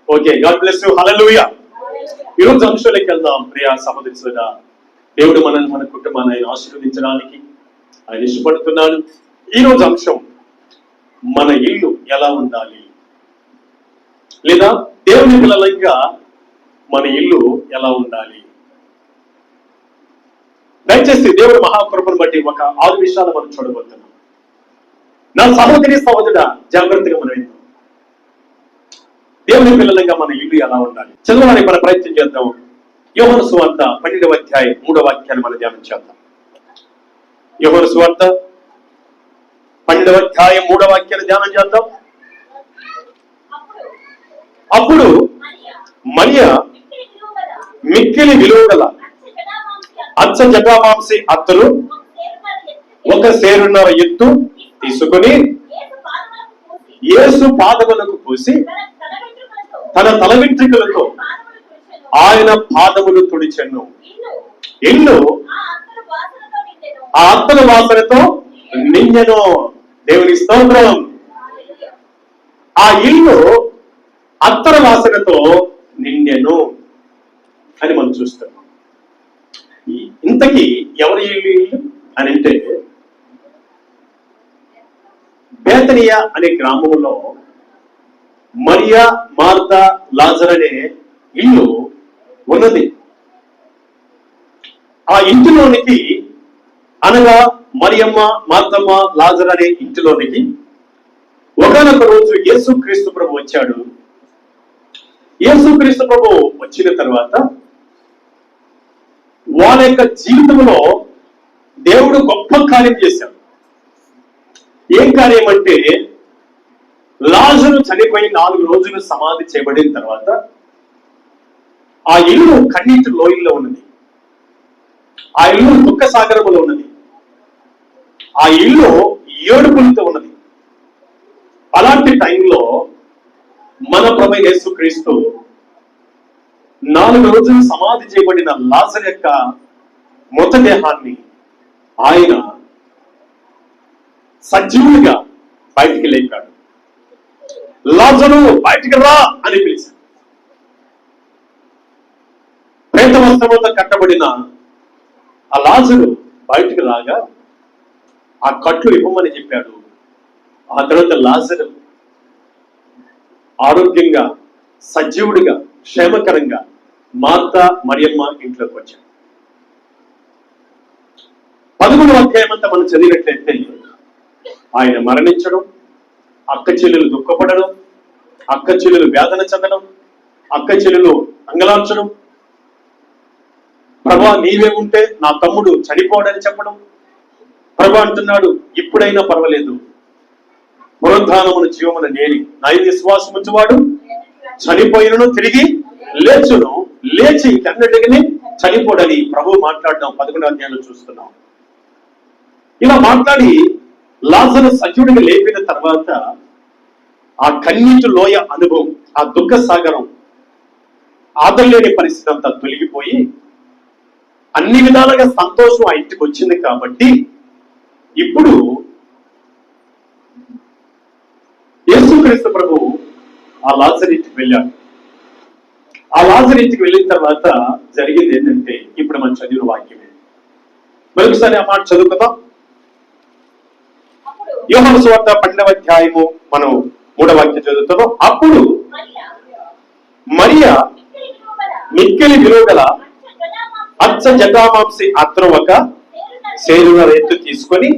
Okay, god bless you. Hallelujah. ఈరోజు అంశంలోకి వెళ్దాం. ప్రియ సహోదరులారా, దేవుడు మనల్ని, మన కుటుంబాన్ని ఆయన ఆశీర్వదించడానికి ఆయన ఇష్టపడుతున్నాడు. ఈరోజు అంశం, మన ఇల్లు ఎలా ఉండాలి, లేదా దేవుని పిల్లలంగా మన ఇల్లు ఎలా ఉండాలి. దయచేసి దేవుడి మహాకృపను బట్టి ఒక 6 విషయాలు మనం చూడబోతున్నాం. నా సహోదరి సహోదరుడా, జాగ్రత్తగా మనం విందాం. దేవుని పిల్లలంగా మన ఇల్లు ఎలా ఉండాలి చదవడానికి మన ప్రయత్నం చేద్దాం. యోహాను సువార్త 12వ అధ్యాయం 3వ వాక్యాన్ని మనం ధ్యానం చేద్దాం. యోహాను సువార్త 12వ అధ్యాయం 3వ వాక్యాన్ని ధ్యానం చేద్దాం. అప్పుడు మరియా మిక్కిలి విలువగల అచ్చ జటామాంసి అత్తరు ఒక సేరున్నర ఎత్తు తీసుకుని యేసు పాదములకు పూసి తన తల వెంట్రుకలతో ఆయన పాదములు తుడిచెను. ఇల్లు ఆ అత్తల వాసనతో నిండెను. దేవుని స్తోత్రం. ఆ ఇల్లు అత్తల వాసనతో నిండెను అని మనం చూస్తున్నాం. ఇంతకీ ఎవరి ఇల్లు అని అంటే, బేతనియా అనే గ్రామంలో మరియా, మార్తా, లాజర్ అనే ఇల్లు ఉన్నది. ఆ ఇంటిలోనికి, అనగా మరియమ్మ, మార్తమ్మ, లాజర్ అనే ఇంటిలోనికి ఒకనొక రోజు యేసుక్రీస్తు ప్రభు వచ్చాడు. యేసుక్రీస్తు ప్రభు వచ్చిన తర్వాత వాళ్ళ యొక్క జీవితంలో దేవుడు గొప్ప కార్యం చేశాడు. ఏం కార్యం అంటే, లాజరు చనిపోయి 4 రోజులు సమాధి చేయబడిన తర్వాత ఆ ఇల్లు కన్నీటి లోయల్లో ఉన్నది. ఆ ఇల్లు దుఃఖ సాగరములో ఉన్నది. ఆ ఇల్లు ఏడుపులతో ఉన్నది. అలాంటి టైంలో మన ప్రభు యేసుక్రీస్తు 4 రోజులు సమాధి చేయబడిన లాజరు యొక్క మృతదేహాన్ని ఆయన సజీవుడిగా బయటికి లేపాడు. లాజరు బయటికి రా అని పిలిచాడు. ప్రేత వస్త్రములతో కట్టబడిన ఆ లాజరు బయటికి రాగా ఆ కట్లు ఇవ్వమని చెప్పాడు. ఆ తర్వాత లాజరు ఆరోగ్యంగా, సజీవుడిగా, క్షేమకరంగా మార్తా, మరియమ్మ ఇంట్లోకి వచ్చాడు. 11వ అధ్యాయం అంతా మనం చదివినట్లయితే ఆయన మరణించడం, అక్క చెల్లెలు దుఃఖపడడం, అక్క చెల్లెలు వేదన చెందడం, అక్క చెల్లెలు అంగలార్చడం, ప్రభా నీవే ఉంటే నా తమ్ముడు చనిపోవడని చెప్పడం. ప్రభా అంటున్నాడు, ఇప్పుడైనా పర్వాలేదు, పునరుద్ధానమును జీవమును నేని నా విశ్వాసం ఉంచువాడు చనిపోయినను తిరిగి లేచును, లేచి కన్నటికి చనిపోడని ప్రభు మాట్లాడడం 11వ అధ్యాయంలో చూస్తున్నాం. ఇలా మాట్లాడి లాజరు సజీవుడిగా లేపిన తర్వాత ఆ కన్నీటి లోయ అనుభవం, ఆ దుఃఖ సాగరం, ఆదరలేని పరిస్థితి అంతా తొలగిపోయి అన్ని విధాలుగా సంతోషం ఆ ఇంటికి వచ్చింది. కాబట్టి ఇప్పుడు యేసుక్రీస్తు ప్రభు ఆ లాజరు ఇంటికి వెళ్ళాడు. ఆ లాజరు ఇంటికి వెళ్ళిన తర్వాత జరిగింది ఏంటంటే, ఇప్పుడు మనం చదివిన వాక్యమే. మరొకసారి ఆ మాట చదువుకుందాం. యోహాను సువార్త 12వ అధ్యాయము మనం 3వ వాక్యం చదువుతున్నాం. అప్పుడు మరియా మిక్కిలి విలువగల అచ్చ జటామాంసి అత్తరు ఒక సేరున్నర ఎత్తు తీసుకొని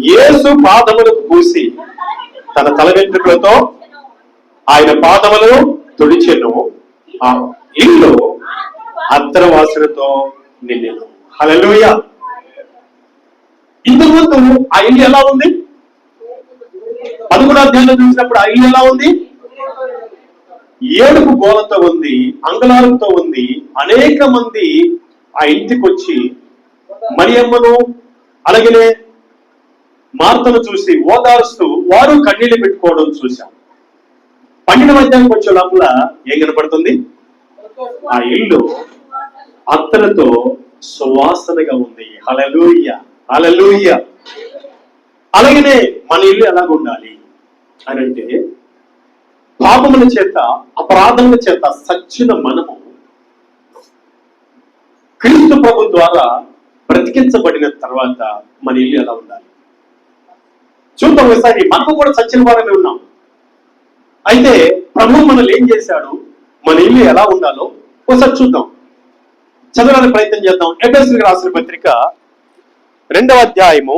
యేసు పాదములకు పూసి తన తల వెంట్రుకలతో ఆయన పాదములను తుడిచెను. ఆ ఇల్లు అత్తర వాసనతో నిండెను. హల్లెలూయా. ఇంతకుముందు ఆ ఇల్లు ఎలా ఉంది? 11వ అధ్యాయంలో చూసినప్పుడు ఆ ఇల్లు ఎలా ఉంది? ఏడుపు గోలతో ఉంది, అంగళాలతో ఉంది. అనేక మంది ఆ ఇంటికి వచ్చి మరియమ్మను అలాగనే మార్తను చూసి ఓదారుస్తూ వారు కన్నీళ్లు పెట్టుకోవడం చూశాం. 12వ అధ్యాయానికి వచ్చే లోపల ఏం కనపడుతుంది? ఆ ఇల్లు అత్తలతో సువాసనగా ఉంది. హల్లెలూయా, హల్లెలూయా. అలాగనే మన ఇల్లు ఎలాగ ఉండాలి అని అంటే, పాపముల చేత అపరాధముల చేత సచ్చిన మనము క్రీస్తు ప్రభు ద్వారా బ్రతికించబడిన తర్వాత మన ఇల్లు ఎలా ఉండాలి చూద్దాం. ఒకసారి మనము కూడా సచ్చిన వారమే ఉన్నాం. అయితే ప్రభు మనల్ని ఏం చేశాడు, మన ఇల్లు ఎలా ఉండాలో ఒకసారి చూద్దాం, చదవడానికి ప్రయత్నం చేద్దాం. ఎఫెసీయులకు రాసిన పత్రిక 2వ అధ్యాయము,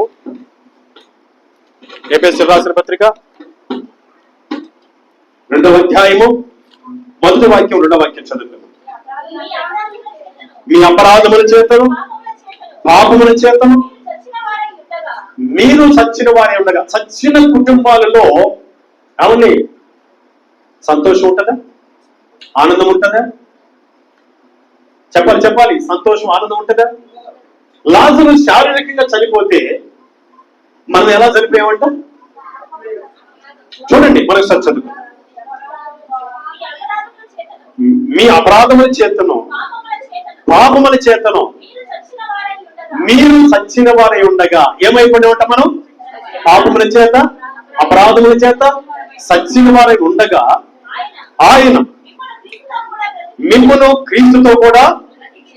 ఎఫెసీయులకు రాసిన పత్రిక 2వ అధ్యాయము 1వ వాక్యం 2వ వాక్యం చదువుతాం. మీ అపరాధముల చేతను పాపముల చేతను మీరు చచ్చిన వారే ఉండగా. చచ్చిన కుటుంబాలలో అవునే సంతోషం ఉంటుందా, ఆనందం ఉంటుందా? చెప్పాలి. సంతోషం ఆనందం ఉంటుందా? లాజరు శారీరకంగా చనిపోతే మనం ఎలా చనిపోయామంట చూడండి. మనకు చదువు. మీ అపరాధముల చేతను పాపముల చేతను మీరు చచ్చిన వారై ఉండగా. ఏమైపోయినా ఉంటా మనం? పాపముల చేత అపరాధముల చేత చచ్చిన వారై ఉండగా ఆయన మిమ్మును క్రీస్తుతో కూడా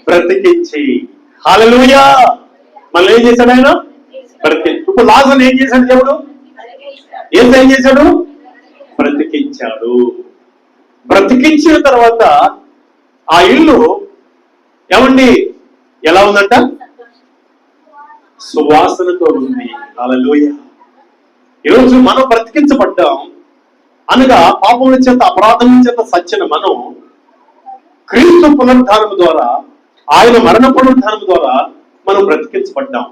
బ్రతికించి. హల్లెలూయా. మళ్ళీ ఏం చేశాడు ఆయన? బ్రతికించి. ఇప్పుడు లాజరును ఏం చేశాడు దేవుడు? ఏం చేశాడు? బ్రతికించాడు. బ్రతికించిన తర్వాత ఆ ఇల్లు ఏమండి ఎలా ఉందంట? సువాసనతో ఉంది. హల్లెలూయా. ఈరోజు మనం బ్రతికించబడ్డాం అనగా పాపముల చేత అపరాధముల చేత సచ్చిన మనం క్రీస్తు పునరుద్ధానం ద్వారా, ఆయన మరణ పునరుద్ధానం ద్వారా మనం బ్రతికించబడ్డాం.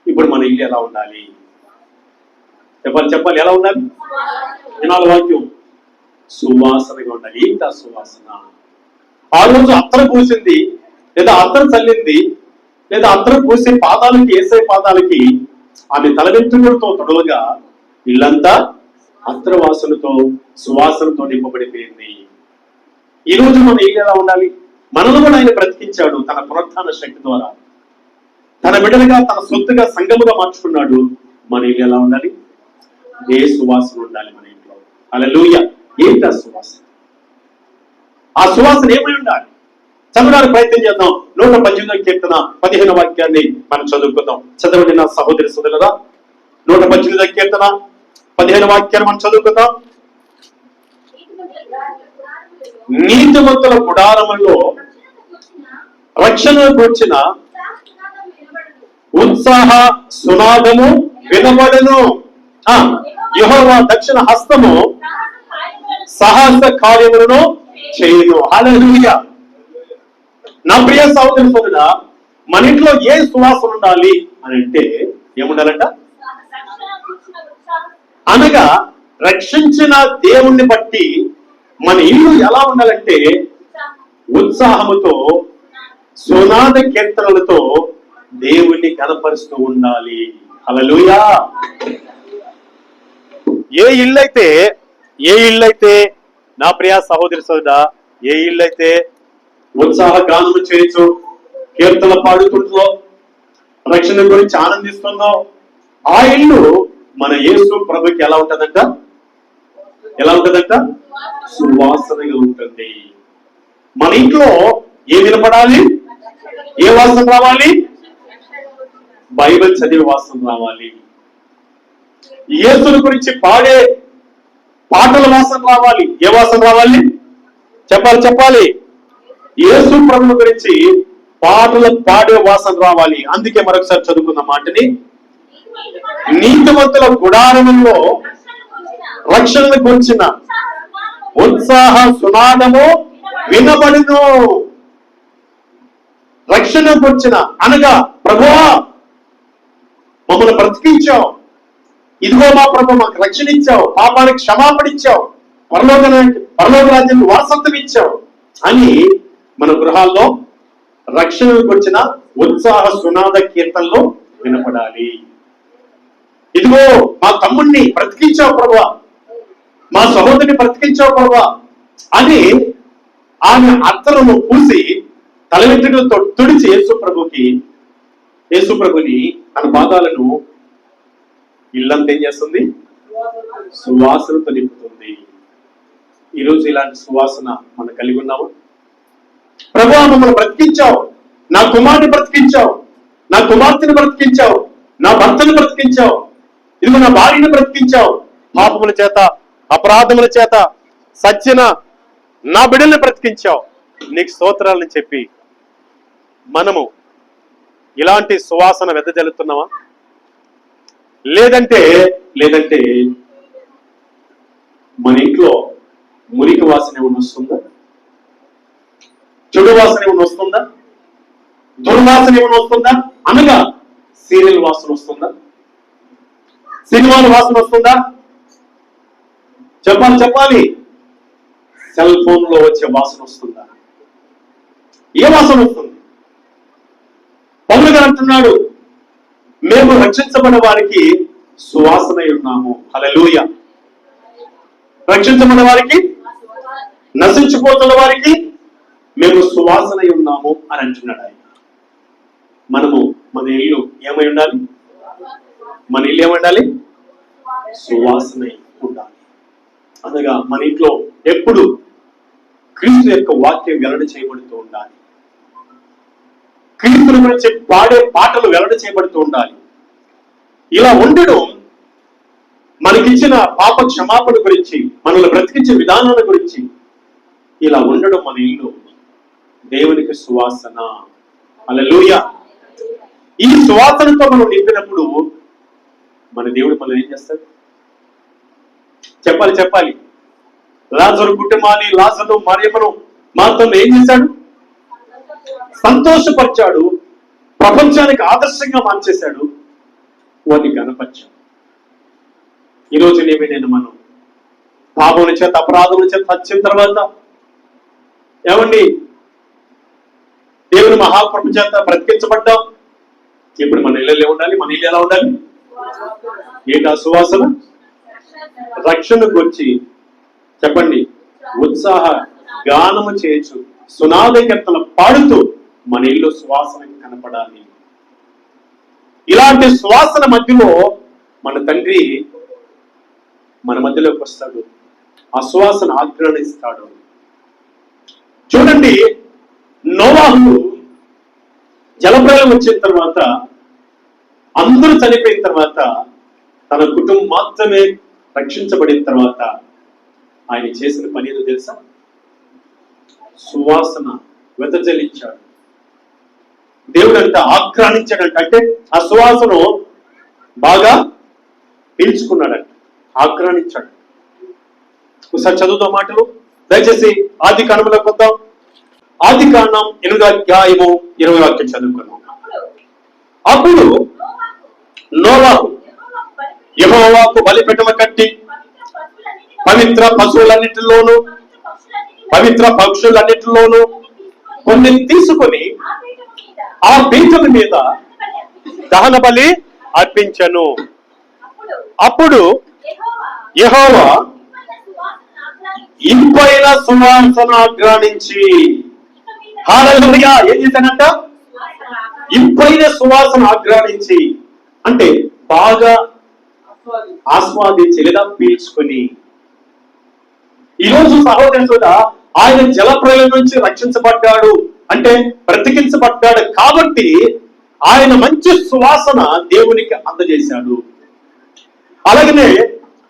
ఇప్పుడు మన ఇల్లు ఎలా ఉండాలి? చెప్పాలి. ఎలా ఉండాలి? 4వ వాక్యం సువాసనగా ఉండాలి. ఏంటి ఆ సువాసన? ఆ రోజు అత్తరు పూసింది లేదా అత్తరు చల్లింది లేదా అత్తరు పూసే పాదాలకి, ఏసే పాదాలకి ఆమె తల వెంట్రుకలతో తొడవగా ఇల్లంతా అత్తర వాసనతో సువాసనతో నింపబడిపోయింది. ఈ రోజు మన ఇల్లు ఎలా ఉండాలి? మనను కూడా ఆయన బ్రతికించాడు తన పునరుత్థాన శక్తి ద్వారా. తన బిడ్డలుగా, తన సొత్తుగా, సంఘముగా మార్చుకున్నాడు. మన ఇల్లు ఎలా ఉండాలి? ఏ సువాసన ఉండాలి మన ఇంట్లో? హల్లెలూయా. ఏంటి ఆ సువాసన? ఆ సువాసన ఏమై ఉండాలి? చదవడానికి ప్రయత్నం చేద్దాం. 118వ కీర్తన 15వ వాక్యాన్ని మనం చదువుకుందాం. చదవండి నా సహోదరి సోదరులారా. 118వ కీర్తన 15వ వాక్యాన్ని మనం చదువుకుందాం. నీతిమంతుల గుడారములో రక్షణను కూర్చిన ఉత్సాహ సునాదము వినబడును. యెహోవా దక్షిణ హస్తము సాహస కార్యములను చేయును. హల్లెలూయా. నా ప్రియ సహోదరి సోదరుడా, మన ఇంట్లో ఏ సువాసన ఉండాలి అని అంటే ఏముండాలంట? అనగా రక్షించిన దేవుణ్ణి బట్టి మన ఇల్లు ఎలా ఉండాలంటే ఉత్సాహముతో, సునాద కీర్తనలతో దేవుణ్ణి కనపరుస్తూ ఉండాలి. హల్లెలూయా. ఏ ఇల్లైతే నా ప్రియ సహోదరి సోదరుడా, ఏ ఇల్లైతే ఉత్సాహ గానము చేయొచ్చు, కీర్తన పాడుతుందో, రక్షణ గురించి ఆనందిస్తుందో, ఆ ఇల్లు మన యేసు ప్రభుకి ఎలా ఉంటదంట? సువాసనగా ఉంటుంది. మన ఇంట్లో ఏ వినపడాలి? ఏ వాసన రావాలి? బైబిల్ చదివే వాసన రావాలి. యేసుని గురించి పాడే పాటల వాసన రావాలి. ఏ వాసన రావాలి? చెప్పాలి. యేసు ప్రభువు గురించి పాటలు పాడే వాసన రావాలి. అందుకే మరొకసారి చదువుకున్న మాటని, నీతిమంతుల గుడారములో రక్షణను గురించిన ఉత్సాహ సునాదము వినబడును. రక్షణ గురించిన అనగా ప్రభువా మమ్మల్ని బ్రతికించావు, ఇదిగో మా ప్రభు మాకు రక్షణ ఇచ్చావు, పాపానికి క్షమాపణ ఇచ్చావు, పరలోక రాజ్యానికి వారసత్వం ఇచ్చావు అని మన గృహాల్లో రక్షణకు వచ్చిన ఉత్సాహ సునాద కీర్తనలో వినపడాలి. ఇదిగో మా తమ్ముడిని బ్రతికించావు ప్రభువా, మా సహోదరిని బ్రతికించావు ప్రభువా అని ఆమె అత్తరును పూసి తల వెంట్రుకలతో తుడిచి యేసు ప్రభుని తన పాదాలను ఇల్లంతా ఏం చేస్తుంది? సువాసనతో నింపుతుంది. ఈరోజు ఇలాంటి సువాసన మనం కలిగి ఉన్నాము. ప్రభువా మమ్మల్ని బ్రతికించావు, నా కుమారుని బ్రతికించావు, నా కుమార్తెని బ్రతికించావు, నా భర్తను బ్రతికించావు, ఇదిగో నా భార్యను బ్రతికించావు, పాపముల చేత అపరాధముల చేత సచ్చిన నా బిడ్డల్ని బ్రతికించావు, నీకు స్తోత్రాలని చెప్పి మనము ఇలాంటి సువాసన వెదజల్లుతున్నామా? లేదంటే మన ఇంట్లో మురికి వాసన ఏమైనా వస్తుందా? చెడు వాసన ఏమైనా వస్తుందా? దుర్వాసన ఏమైనా వస్తుందా? అనగా సీరియల్ వాసన వస్తుందా? సినిమాల వాసన వస్తుందా? చెప్పాలి. సెల్ ఫోన్ లో వచ్చే వాసన వస్తుందా? ఏ వాసన వస్తుంది? పౌలు గారు అంటున్నాడు, మేము రక్షించబడిన వారికి సువాసన ఉన్నాము. హల్లెలూయా. రక్షించబడిన వారికి, నశించిపోతున్న వారికి మేము సువాసన ఉన్నాము అని అంటున్నాడు ఆయన. మనము మన ఇల్లు ఏమై ఉండాలి? మన ఇల్లు ఏమండాలి? సువాసన ఉండాలి. అనగా మన ఇంట్లో ఎప్పుడు క్రీస్తు యొక్క వాక్యం వెల్లడి చేయబడుతూ ఉండాలి. క్రీస్తుని గురించి పాడే పాటలు వెల్లడి చేయబడుతూ ఉండాలి. ఇలా ఉండడం మనకిచ్చిన పాప క్షమాపణ గురించి, మనల్ని బ్రతికించే విధానాల గురించి ఇలా ఉండడం మన ఇల్లు దేవునికి సువాసన. హల్లెలూయా. ఈ సువాసనతో మనం నింపినప్పుడు మన దేవుడు మనం ఏం చేస్తాడు? చెప్పాలి. లాజరు కుటుంబాన్ని, లాజరు మరియమ్మను మాత్రం ఏం చేశాడు? సంతోషపరిచాడు. ప్రపంచానికి ఆదర్శంగా మార్చేశాడు. వాటిని కనపరిచాడు. ఈరోజు నేను మనం పాపముల చేత అపరాధముల చేత వచ్చిన తర్వాత ఏమండి దేవుని మహాకృప చేత బ్రతికించబడ్డాం. ఇప్పుడు మన ఇళ్ళలో ఉండాలి. మన ఇల్లు ఎలా ఉండాలి? ఏంటి ఆ సువాసన? రక్షణకు వచ్చి చెప్పండి, ఉత్సాహ గానము చేయొచ్చు, సునాద కీర్తన పాడుతూ మన ఇల్లు సువాసనకి కనపడాలి. ఇలాంటి సువాసన మధ్యలో మన తండ్రి మన మధ్యలోకి వస్తాడు. ఆ సువాసన ఆగ్రహిస్తాడు. చూడండి, నోవాహు జలప్రలయం వచ్చిన తర్వాత, అందరూ చనిపోయిన తర్వాత, తన కుటుంబం మాత్రమే రక్షించబడిన తర్వాత ఆయన చేసిన పని ఏదో తెలుసా? సువాసన వెదజల్లించాడు. దేవుడు అంట ఆక్రానించాడంట. అంటే ఆ సువాసను బాగా పీల్చుకున్నాడంట, ఆక్రానించాడు. ఒకసారి చదువుతాం మాటలు, దయచేసి ఆది కాండంలోకి వద్దాం. ఆది కాండం 8వ అధ్యాయము 20వ వాక్యం చదువుకున్నాం. అప్పుడు నోవాహు యెహోవాకు బలిపీఠము కట్టి పవిత్ర పశువులన్నిటిలోను పవిత్ర పక్షులన్నిటిలోను కొన్ని తీసుకొని ఆ పీఠము మీద దహన బలి అర్పించను. అప్పుడు యెహోవా ఇంపైన సువాసన ఆగ్రానించి, హల్లెలూయా, ఏం చేశానంట? ఇంపైన సువాసన ఆగ్రానించి అంటే బాగా ఆస్వాదించి లేదా పీల్చుకొని. ఈరోజు సహోదరుడా, ఆయన జలప్రలయం నుంచి రక్షించబడ్డాడు అంటే బ్రతికించబడ్డాడు కాబట్టి ఆయన మంచి సువాసన దేవునికి అందజేశాడు. అలాగనే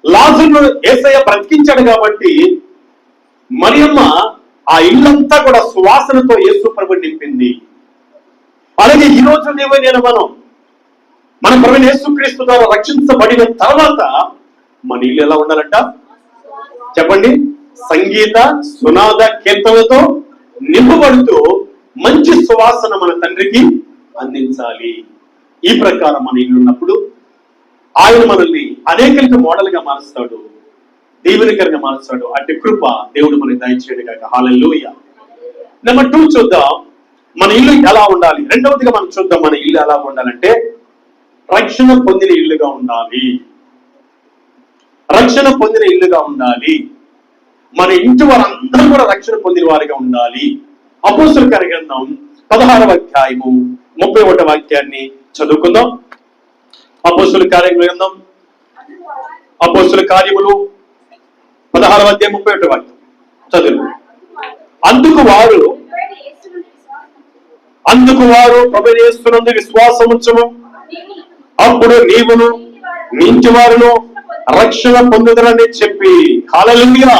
లాజరును యేసయ్య బ్రతికించాడు కాబట్టి మరియమ్మ ఆ ఇల్లంతా కూడా సువాసనతో యేసు ప్రభు నింపింది. అలాగే ఈ రోజు నేను మన ప్రభు యేసుక్రీస్తు ద్వారా రక్షించబడిన తర్వాత మన ఇల్లు ఎలా ఉండాలంట? చెప్పండి. సంగీత సునాద కీర్తనలతో నింపబడుతూ మంచి సువాసన మన తండ్రికి అందించాలి. ఈ ప్రకారం మన ఇల్లు ఉన్నప్పుడు ఆయన మనల్ని అనేకలకు మోడల్ గా మారుస్తాడు, దీవెనకరంగా మారుస్తాడు. అట్టి కృప దేవుడు మనకి దయచేయడు గాక. హల్లెలూయా. నెంబర్ 2 చూద్దాం, మన ఇల్లు ఎలా ఉండాలి. రెండవదిగా మనం చూద్దాం, మన ఇల్లు ఎలా ఉండాలంటే రక్షణ పొందిన ఇల్లుగా ఉండాలి. రక్షణ పొందిన ఇల్లుగా ఉండాలి. మన ఇంటి వారందరూ కూడా రక్షణ పొందిన వారిగా ఉండాలి. అపోస్తలుల కార్య గ్రంథం 16వ అధ్యాయము 31వ వాక్యాన్ని చదువుకుందాం. అపోస్తలుల కార్య గ్రంథం, అపోస్తలుల కార్యములు 16వ అధ్యాయం 31వ వాక్యం. చదువు. అందుకు వారు ప్రభువైన యేసునందు విశ్వాసముంచుము, అప్పుడు నీవును నీ ఇంటి వారును రక్షణ పొందుదరని చెప్పి. హల్లెలూయా.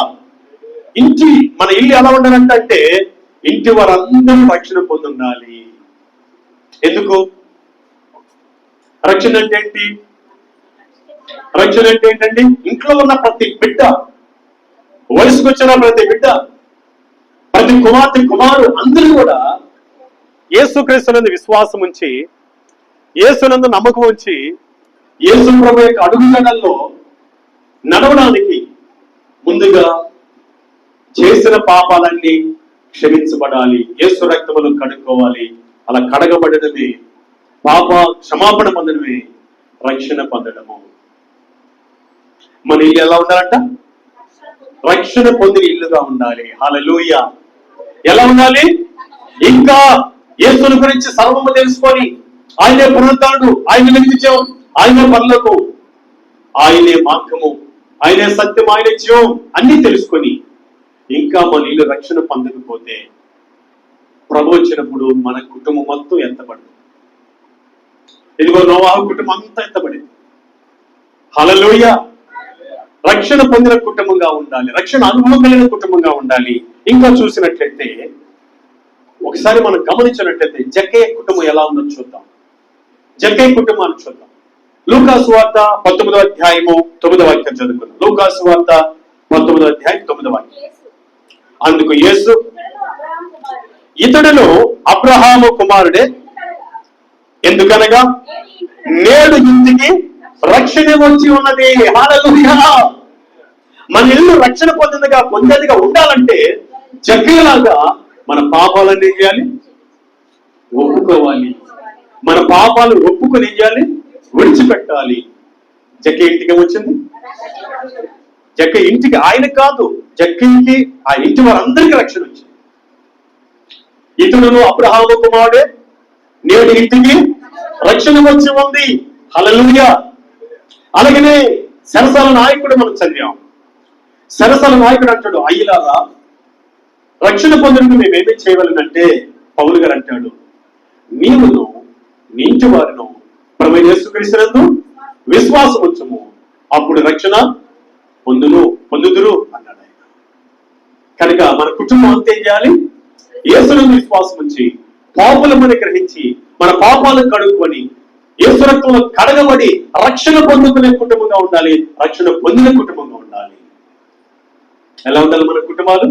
మన ఇల్లు ఎలా ఉండాలంటే ఇంటి వారందరూ రక్షణ పొందుండాలి. ఎందుకు? రక్షణ అంటే ఏంటి? రక్షణ అంటే ఏంటండి? ఇంట్లో ఉన్న ప్రతి బిడ్డ, వయసుకు వచ్చిన ప్రతి బిడ్డ, ప్రతి కుమార్తె కుమారుడు అందరూ కూడా యేసుక్రీస్తునందు విశ్వాసం ఉంచి, యేసునందు నమ్మకం ఉంచి, యేసు ప్రభు యొక్క అడుగుజాడల్లో నడవడానికి ముందుగా చేసిన పాపాలన్నీ క్షమించబడాలి, యేసు రక్తములు కడుక్కోవాలి. అలా కడగబడడమే, పాప క్షమాపణ పొందడమే రక్షణ పొందడము. మన ఇల్లు ఎలా ఉండాలంట? రక్షణ పొందిన ఇల్లుగా ఉండాలి. హల్లెలూయా. ఎలా ఉండాలి? ఇంకా యేసుని గురించి సర్వము తెలుసుకొని, ఆయనే పునరుద్ధరణుడు, ఆయన నిత్యం, ఆయనే పరలోకం, ఆయనే మార్గము, ఆయనే సత్యం, ఆయనే జీవం అన్ని తెలుసుకొని ఇంకా మన ఇల్లు రక్షణ పొందకపోతే ప్రభు వచ్చినప్పుడు మన కుటుంబం మొత్తం ఎత్తబడింది. ఇదిగో నోవాహు కుటుంబం అంతా ఎత్తబడింది. హల్లెలూయా. రక్షణ పొందిన కుటుంబంగా ఉండాలి, రక్షణ అనుభవం కలిగిన కుటుంబంగా ఉండాలి. ఇంకా చూసినట్లయితే, ఒకసారి మనం గమనించినట్లయితే జక్కయ్య కుటుంబం ఎలా ఉందో చూద్దాం. జక్కయ్య కుటుంబాన్ని చూద్దాం. లూకాసు వార్త 19వ అధ్యాయము 9వ వాక్యం చదువుకుందాం. లూకాసు వార్త 19వ అధ్యాయం 9వ వాక్యం. అందుకు యేసు, ఇతడును అబ్రహాము కుమారుడే, ఎందుకనగా నేడు ఇంటికి రక్షణ వచ్చి ఉన్నది. హల్లెలూయా. మన ఇల్లు రక్షణ పొందేదిగా ఉండాలంటే జక్కయ్యలాగా మన పాపాలను ఏం చేయాలి? ఒప్పుకోవాలి. మన పాపాలు ఒప్పుకొని ఏం చేయాలి? విడిచిపెట్టాలి. జక్కయ్య ఇంటికి వచ్చింది. జక్కయ్య ఇంటికి, ఆయన కాదు, జక్కయ్యకి ఆ ఇంటి వారందరికీ రక్షణ వచ్చింది. ఇతడును అబ్రహాము కుమారుడే, నేడు ఇంటికి రక్షణ వచ్చి ఉంది. హల్లెలూయా. అలాగనే సరసాల నాయకుడు మనం చదివాం. సరసాల నాయకుడు అంటాడు, అయ్యలారా రక్షణ పొందడానికి మేమేమి చేయవలనంటే, పౌలు గారు అంటాడు, నీవును నీ ఇంటి వారును ప్రభువైన యేసుక్రీస్తునందు విశ్వాసం ఉంచుము, అప్పుడు రక్షణ పొందుదురు అన్నాడు ఆయన. కనుక మన కుటుంబం అంతా ఏం చేయాలి? యేసునందు విశ్వాసం ఉంచి, పాపులమని గ్రహించి, మన పాపాలను కడుక్కొని, యేసు రక్తంలో కడగబడి రక్షణ పొందుకునే కుటుంబంగా ఉండాలి, రక్షణ పొందిన కుటుంబంగా ఉండాలి. ఎలా ఉండాలి మన కుటుంబాలు?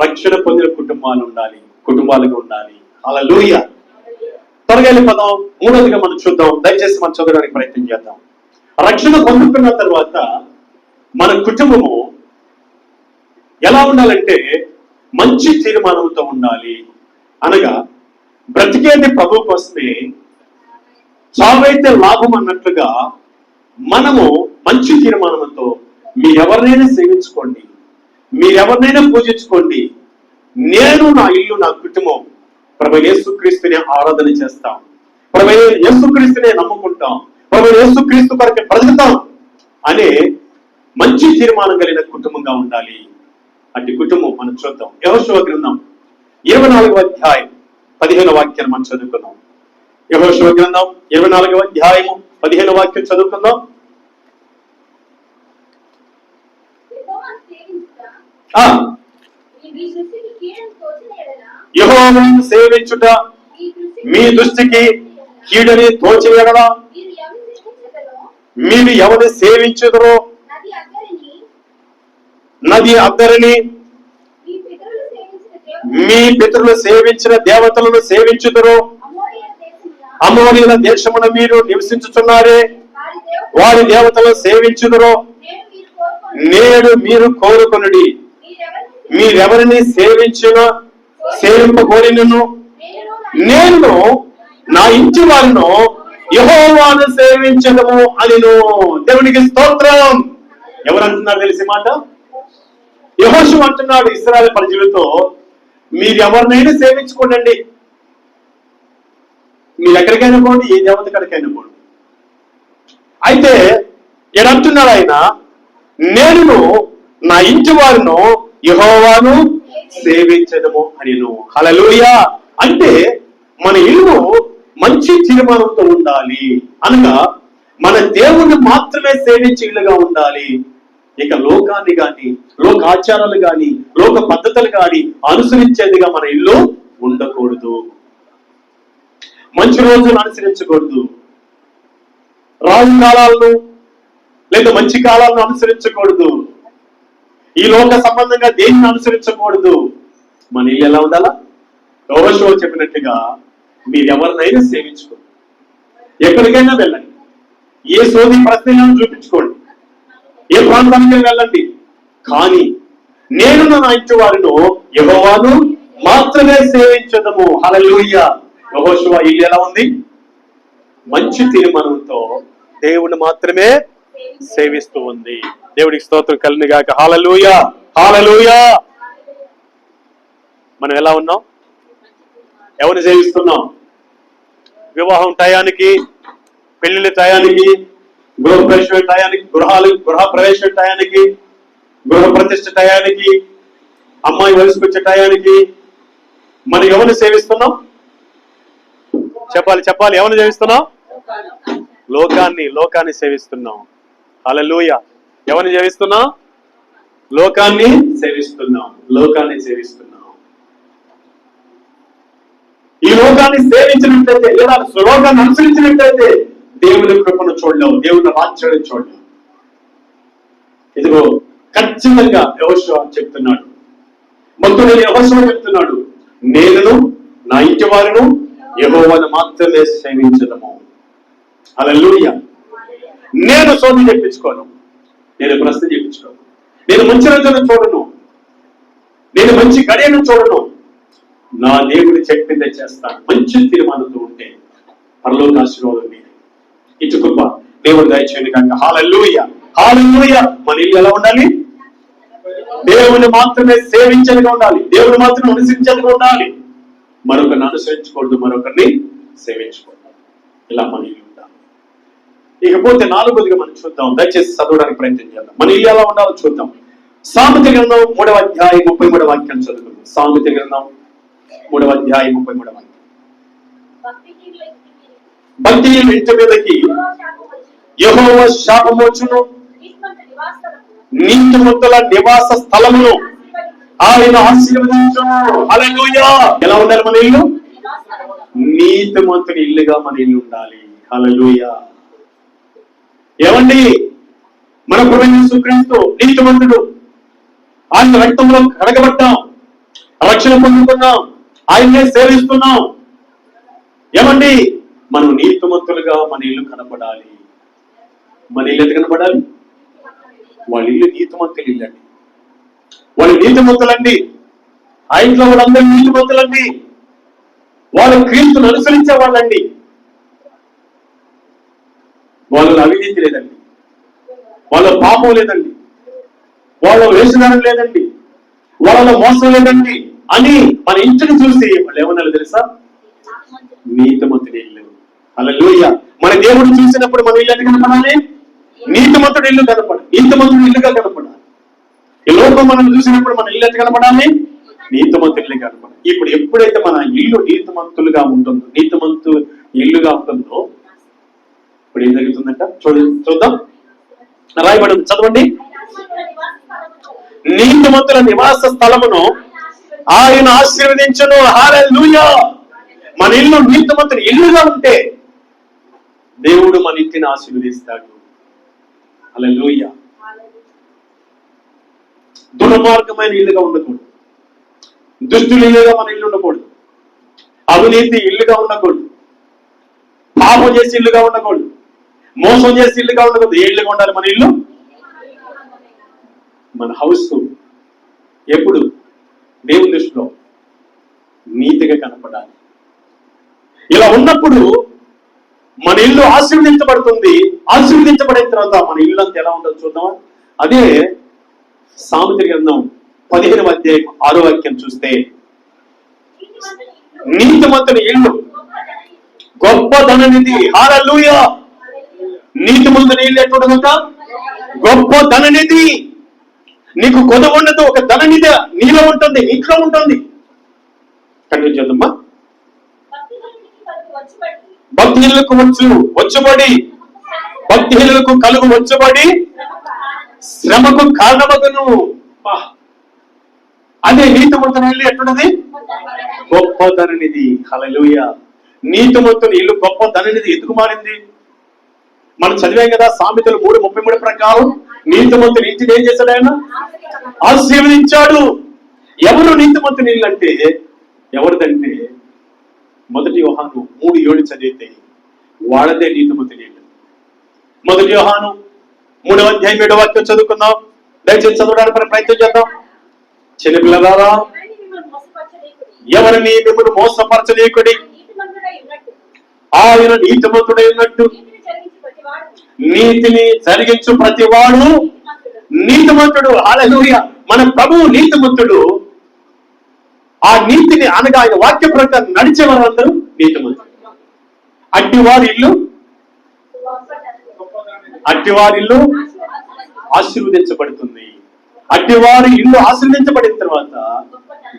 రక్షణ పొందిన కుటుంబాలు ఉండాలి, కుటుంబాలుగా ఉండాలి. హల్లెలూయా. త్వరగా పదం 3వదిగా మనం చూద్దాం. దయచేసి మనం చదవడానికి ప్రయత్నం చేద్దాం. రక్షణ పొందుకున్న తర్వాత మన కుటుంబము ఎలా ఉండాలంటే మంచి తీర్మానంతో ఉండాలి. అనగా బ్రతికేది ప్రభు కోసమే, చావైతే లాభం అన్నట్లుగా మనము మంచి తీర్మానంతో మీరెవరినైనా సేవించుకోండి, మీరెవరినైనా పూజించుకోండి, నేను నా ఇల్లు నా కుటుంబం ప్రభువైన యేసుక్రీస్తుని ఆరాధన చేస్తాం, ప్రభువైన యేసుక్రీస్తునే నమ్ముకుంటాం, ప్రభువైన యేసుక్రీస్తు కొరకు బ్రతుకుతాం అనే మంచి తీర్మానం కలిగిన కుటుంబంగా ఉండాలి. అట్టి కుటుంబం మనం చూద్దాం. యెహోషువ గ్రంథం 24వ అధ్యాయం 15వ వాక్యాన్ని మనం చదువుకుందాం. యెహోషువ గ్రంథం 24వ అధ్యాయము 15వ వాక్యం చదువుకుందాం. యెహోవాను సేవించుట మీ దృష్టికి కీడని తోచిన యెడల మీరు ఎవరిని సేవించుదురో నది అద్దరిని, మీ పితరులు సేవించిన దేవతలను సేవించుదురో, అమోరీయుల దేశమున మీరు నివసించుచున్నారే వారి దేవతలను సేవించుదురో, నేడు మీరు కోరుకొనుడి. మీరెవరిని సేవింపగోరినను నేను నా ఇంటి వారిను యెహోవాను సేవించదము అనిను. దేవునికి స్తోత్రం. ఎవరంటున్నారు తెలిసి మాట? యెహోషువ అంటున్నాడు ఇశ్రాయేలు ప్రజలతో, మీరు ఎవరినైనా సేవించుకోండి, మీరు ఎక్కడికైనా పోండి, ఏ దేవత కడికైనా పోండి. అయితే ఏడంటున్నాడు ఆయన, నేను నా ఇంటి వారిను యెహోవాను సేవించదము అనిను. హల్లెలూయా. అంటే మన ఇల్లు మంచి తీర్మానంతో ఉండాలి అనగా మన దేవుణ్ణి మాత్రమే సేవించే ఇల్లుగా ఉండాలి. ఇక లోకాన్ని గాని, లోక ఆచారాలు గాని, లోక పద్ధతులు గాని అనుసరించేదిగా మన ఇల్లు ఉండకూడదు. మంచి రోజులు అనుసరించకూడదు. రాజు కాలాలను లేదా మంచి కాలాలను అనుసరించకూడదు. ఈ లోక సంబంధంగా దేన్ని అనుసరించకూడదు. మన ఇల్లు ఎలా ఉండాలా? యెహోషువ చెప్పినట్టుగా మీరు ఎవరినైనా సేవించుకోండి, ఎక్కడికైనా వెళ్ళండి, ఏ సోది ప్రశ్నలను చూపించుకోండి, ఏ ప్రాంతానికి వెళ్ళండి, కానీ నేను నా ఇంటి వారిను యెహోవాను మాత్రమే సేవించదము. హల్లెలూయా. యెహోషువ ఇల్లు ఎలా ఉంది? మంచి తీర్మానంతో దేవుని మాత్రమే సేవిస్తూ ఉంది. దేవుడికి స్తోత్రం కలుగును గాక. హల్లెలూయా, హల్లెలూయా. మనం ఎలా ఉన్నాం? ఎవరిని సేవిస్తున్నాం? వివాహం టయానికి, పెళ్లిళ్ళ టయానికి, గృహప్రవేశ టయానికి, గృహ ప్రవేశ టయానికి, గృహ ప్రతిష్ఠ టయానికి, అమ్మాయి వయసుకు వచ్చే టయానికి మనం ఎవరిని సేవిస్తున్నాం? చెప్పాలి. ఎవరిని సేవిస్తున్నాం? లోకాన్ని సేవిస్తున్నాం. హల్లెలూయా. ఎవరిని సేవిస్తున్నాం? లోకాన్ని సేవిస్తున్నాం. ఈ లోకాన్ని సేవించినట్లయితే లేదా లోకాన్ని అనుసరించినట్లయితే దేవుని కృపను చూడలేవు, దేవుని రాజ్యాన్ని చూడలేవు. ఇదిగో ఖచ్చితంగా యెహోషువ చెప్తున్నాడు, భక్తుడు యెహోషువ చెప్తున్నాడు, నేను నా ఇంటి వారిను యెహోవాను మాత్రమే సేవించదము. హల్లెలూయా. నేను సోది చెప్పించుకోను, నేను ప్రశ్న చెప్పించుకోను, నేను మంచి రోజులను చూడను, నేను మంచి గడియను చూడను. నా దేవుడు చెప్పిందే చేస్తాను. మంచి తీర్మానంతో ఉంటే పరలోక ఆశీర్వాదం మీదే. ఇటు కృప దేవుడు దయచేయండి కాక. హల్లెలూయా, హల్లెలూయా. మన ఇల్లు ఎలా ఉండాలి? దేవుని మాత్రమే సేవించనిగా ఉండాలి, దేవుని మాత్రమే అనుసరించనిగా ఉండాలి. మరొకరిని అనుసరించకూడదు, మరొకరిని సేవించకూడదు. ఇలా మన ఇల్లు ఉండాలి. ఇకపోతే నాలుగోదిగా మనం చూద్దాం. దయచేసి చదవడానికి ప్రయత్నం చేద్దాం. మన ఇల్లు ఎలా ఉండాలో చూద్దాం. సామెత గ్రంథం 3వ అధ్యాయం 33వ వాక్యం చదువుకుందాం. సామెత గ్రంథం 3వ అధ్యాయం 33వ వాక్యం. భక్తిహీనుల ఇంటి మీదకి యెహోవా శాపము వచ్చును, నీతిమంతుల నివాస స్థలమును ఆయన ఆశీర్వదించును. హల్లెలూయా. ఎలా ఉండాలి మన ఇల్లు? నీతిమంతుని ఇల్లుగా మన ఇల్లు ఉండాలి. హల్లెలూయా. ఏమండి, మన ప్రభువైన యేసుక్రీస్తు నీతిమంతుడు. ఆయన రక్తంలో కడగబడ్డాం, రక్షణ పొందుతున్నాం, ఆయన్నే సేవిస్తున్నాం. ఏమండి, మనం నీతిమంతులుగా మన ఇల్లు కనపడాలి. మన ఇల్లు ఎంత కనపడాలి? వాళ్ళ ఇల్లు నీతిమంతులు ఇల్లు అండి. వాళ్ళు నీతిమంతులండి. ఆ ఇంట్లో వాళ్ళందరూ నీతిమంతులండి. వాళ్ళు క్రీస్తును అనుసరించే వాళ్ళండి. వాళ్ళలో అవినీతి లేదండి, వాళ్ళ పాపం లేదండి, వాళ్ళ వేషధారం లేదండి, వాళ్ళలో మోసం లేదండి అని మన ఇంటిని చూసి వాళ్ళు ఏమన్నారు తెలుసా? నీతిమంతుడి ఇల్లు. హల్లెలూయా. మన దేవుడు చూసినప్పుడు మన ఇల్లు ఎంత కనపడాలి? నీతిమంతుడి ఇల్లు కనపడాలి, నీతిమంతుడి ఇల్లుగా కనపడాలి. ఈ లోకం మనం చూసినప్పుడు మన ఇల్లు ఎంత కనపడాలి? నీతిమంతుడి ఇల్లు కనపడాలి. ఇప్పుడు ఎప్పుడైతే మన ఇల్లు నీతిమంతులుగా ఉంటుందో, నీతిమంతు ఇల్లుగా ఉంటుందో, ఇప్పుడు ఏం జరుగుతుందంట చూద్దాం. రాయబడింది, చదవండి. నీతిమంతుల నివాస స్థలమును ఆయన ఆశీర్వదించును. హల్లెలూయా. మన ఇల్లు నీతిమంతుని ఇల్లుగా ఉంటే దేవుడు మన ఇంటిని ఆశీర్వదిస్తాడు. హల్లెలూయా. దుర్మార్గమైన ఇల్లుగా ఉండకూడదు, దుష్టుల ఇల్లుగా మన ఇల్లు ఉండకూడదు, అవినీతి ఇల్లుగా ఉండకూడదు, పాపం చేసి ఇల్లుగా ఉండకూడదు, మోసం చేసి ఇల్లుగా ఉండకూడదు. ఏ ఇల్లుగా ఉండాలి మన ఇల్లు? మన హౌస్ ఎప్పుడు దేవుని దృష్టిలో నీతిగా కనపడాలి. ఇలా ఉన్నప్పుడు మన ఇల్లు ఆశీర్వదించబడుతుంది. ఆశీర్వదించబడిన తర్వాత మన ఇల్లు అంతా ఎలా ఉండదు చూద్దామా? అదే సామెత గ్రంథం 15వ అధ్యాయం 6వ వాక్యం చూస్తే, నీతిమంతుని ఇల్లు గొప్ప ధననిధి. హల్లెలూయా. నీతిమంతుని ఇల్లు ఎట్లుంటుందంట? గొప్ప ధననిధి. నీకు కొదవ ఉండదు, ఒక ధననిధి నీలో ఉంటుంది, ఇంట్లో ఉంటుంది. కంటిన్యూ చేద్దామా. భక్తిహీనులకు వచ్చుబడి భక్తిహీనులకు కలుగు వచ్చుబడి శ్రమకు కారణమగును. అదే నీతిమంతుని ఇల్లు ఎట్టున్నది? గొప్ప ధననిధి. హల్లెలూయా. నీతిమంతుని ఇల్లు గొప్ప ధననిధి ఎందుకు మారింది? మనం చదివాం కదా సామెతలు 3:33 ప్రకారం నీతిమంతుని ఇంటిని ఏం చేశాడు? ఆయన ఆశీర్వదించాడు. ఎవరు నీతిమంతుని ఇల్లు అంటే ఎవరిదంటే 1 యోహాను 3:7 చదివితే వాళ్ళదే నీతిమంతుని ఇల్లు. 1 యోహాను 3వ అధ్యాయం 7వ వాక్యం చదువుకుందాం. దయచేసి చదవడానికి ప్రయత్నం చేద్దాం. చిన్నపిల్లలారా, ఎవరిని మిమ్మల్ని మోసపరచనీయుడి, ఆయన నీతిమంతుడై ఉన్నట్టు నీతిని జరిగించు ప్రతివాడు నీతిమంతుడు. హల్లెలూయా. మన ప్రభువు నీతిమంతుడు. ఆ నీతిని అనగా ఆయన వాక్య ప్రకారం నడిచే వారందరూ నీతిమంతుడు. అట్టివారి ఇల్లు ఆశీర్వదించబడుతుంది. అట్టివారి ఇల్లు ఆశీర్వదించబడిన తర్వాత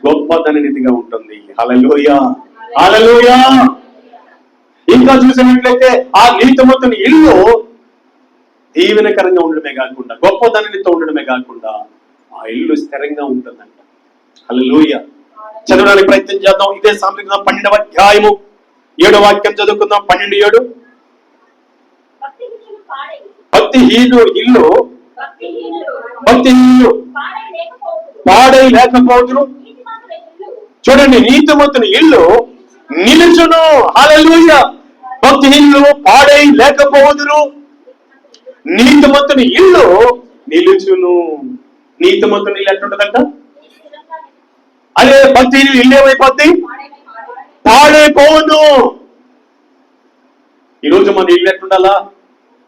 గొప్ప ధననిధిగా ఉంటుంది. హల్లెలూయా, హల్లెలూయా. ఇంకా చూసినట్లయితే ఆ నీతిమంతుని ఇల్లు దీవెనకరంగా ఉండడమే కాకుండా గొప్ప ధననిధితో ఉండడమే కాకుండా ఆ ఇల్లు స్థిరంగా ఉంటుందంట. హల్లెలూయా. చదవడానికి ప్రయత్నం చేద్దాం. ఇదే సామెతలు 12వ అధ్యాయము 7వ వాక్యం చదువుకుందాం. 12:7. భక్తిహీనులు ఇల్లు పాడై లేకపోదురు. చూడండి, నీతిమంతుని ఇల్లు నిలుచును. హల్లెలూయా. భక్తిహీనులు పాడై లేకపోదురు, నీతిమంతుని ఇల్లు నిలుచును. నీతిమంతుని ఇల్లు ఎట్లుంటదంట? అదే భక్తిహీనులు ఇల్లు ఏమైపోద్ది? పాడైపోను. ఈరోజు మన ఇల్లు ఎట్లుండాలా?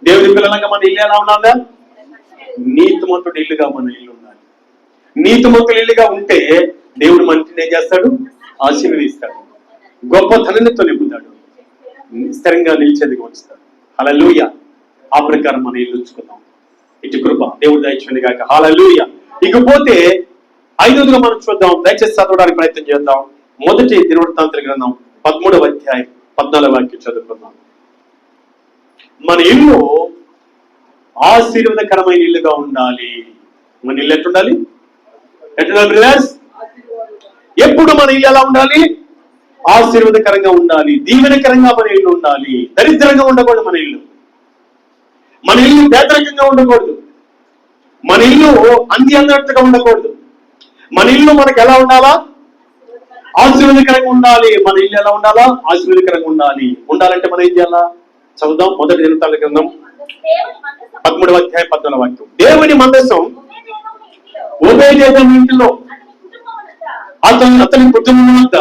దేవుని పిల్లలంగా మన ఇల్లు ఎలా ఉండాలా? నీతిమంతుడి ఇల్లుగా మన ఇల్లు ఉండాలి. నీతిమంతుడి ఇల్లుగా ఉంటే దేవుడు మనకి ఏం చేస్తాడు? ఆశీర్వదిస్తాడు. గొప్ప ధననితో నింపుతాడు. స్థిరంగా నిలిచేదిగా ఉంచుతాడు. హల్లెలూయా. ఆ ప్రకారం మన ఇల్లు ఉంచుకుందాం. ఇటు కృప దేవుడు దయచేయండి గాక. హల్లెలూయా. ఇకపోతే 5వదిగా మనం చూద్దాం. దయచేసి చదవడానికి ప్రయత్నం చేద్దాం. 1 దినవృత్తాంతముల గ్రంథం 13వ అధ్యాయం 14వ వాక్యం చదువుకుందాం. మన ఇల్లు ఆశీర్వాదకరమైన ఇల్లుగా ఉండాలి. మన ఇల్లు ఎట్లుండాలి? ఎప్పుడు మన ఇల్లు ఎలా ఉండాలి? ఆశీర్వాదకరంగా ఉండాలి. దీవెనకరంగా మన ఇల్లు ఉండాలి. దరిద్రంగా ఉండకూడదు మన ఇల్లు. మన ఇల్లు పేదరికంగా ఉండకూడదు. మన ఇల్లు అన్నట్టుగా ఉండకూడదు. మన ఇల్లు మనకు ఎలా ఉండాలా? ఆశీర్వాదకరంగా ఉండాలి. మన ఇల్లు ఎలా ఉండాలా? ఆశీర్వాదకరంగా ఉండాలి. ఉండాలంటే మనం ఏం చేయాలా? చదువుదాం. 1 దినవృత్తాంతముల గ్రంథం 13వ అధ్యాయం 14వ వాక్యం. దేవుని మందసం ఓబేదెదోము ఇంటిలో అతని కుటుంబం వద్ద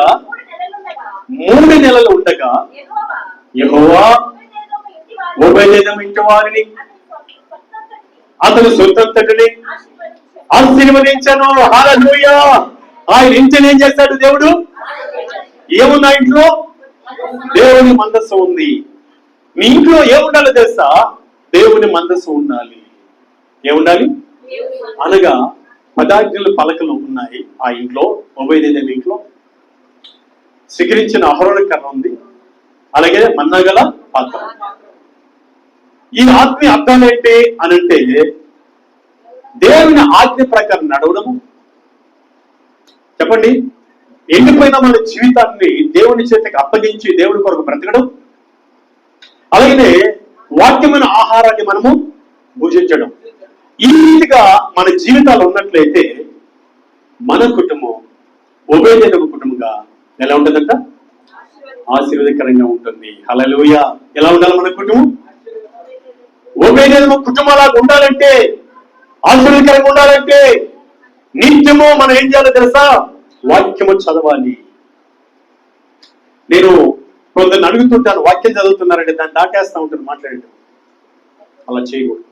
3 నెలలు ఉండగా యెహోవా ఓబేదెదోము ఇంటి వారిని అతని సొంతంతటిని ఆశీర్వదించాను. హల్లెలూయా. ఆయన ఇంటిని ఏం చేస్తాడు దేవుడు? ఏముంది ఆ ఇంట్లో? దేవుని మందసం ఉంది. మీ ఇంట్లో ఏముండాలో తెలుసా? దేవుని మందసం ఉండాలి. ఏముండాలి అనగా 10 ఆజ్ఞల పలకలు ఉన్నాయి ఆ ఇంట్లో. ఓబేదెదోము ఇంట్లో స్వీకరించిన అహరోను కర్ర ఉంది, అలాగే మన్నాగల పాత్ర. ఈ ఆజ్ఞ అర్థాలు ఏంటి అని అంటే దేవుని ఆజ్ఞ ప్రకారం నడవడము. చెప్పండి, ఎండిపోయిన మన జీవితాన్ని దేవుని చేతికి అప్పగించి దేవుడి కొరకు బ్రతకడం, అలాగే వాక్యమైన ఆహారాన్ని మనము భుజించడం. ఈ రీతిగా మన జీవితాలు ఉన్నట్లయితే మన కుటుంబం ఓబేదెదోము కుటుంబంగా ఎలా ఉంటుందంట? ఆశీర్వాదకరంగా ఉంటుంది. హల్లెలూయా. ఎలా ఉండాలి మన కుటుంబం? ఓబేదెదోము కుటుంబాలాగా ఉండాలంటే, ఆశీర్వాదకరంగా ఉండాలంటే నిత్యము మనం ఏం చేయాలో తెలుసా? వాక్యము చదవాలి. నేను కొందరిని అడుగుతుంటాను, వాక్యం చదువుతున్నారంటే దాన్ని దాటేస్తా ఉంటాను మాట్లాడేటప్పుడు. అలా చేయకూడదు.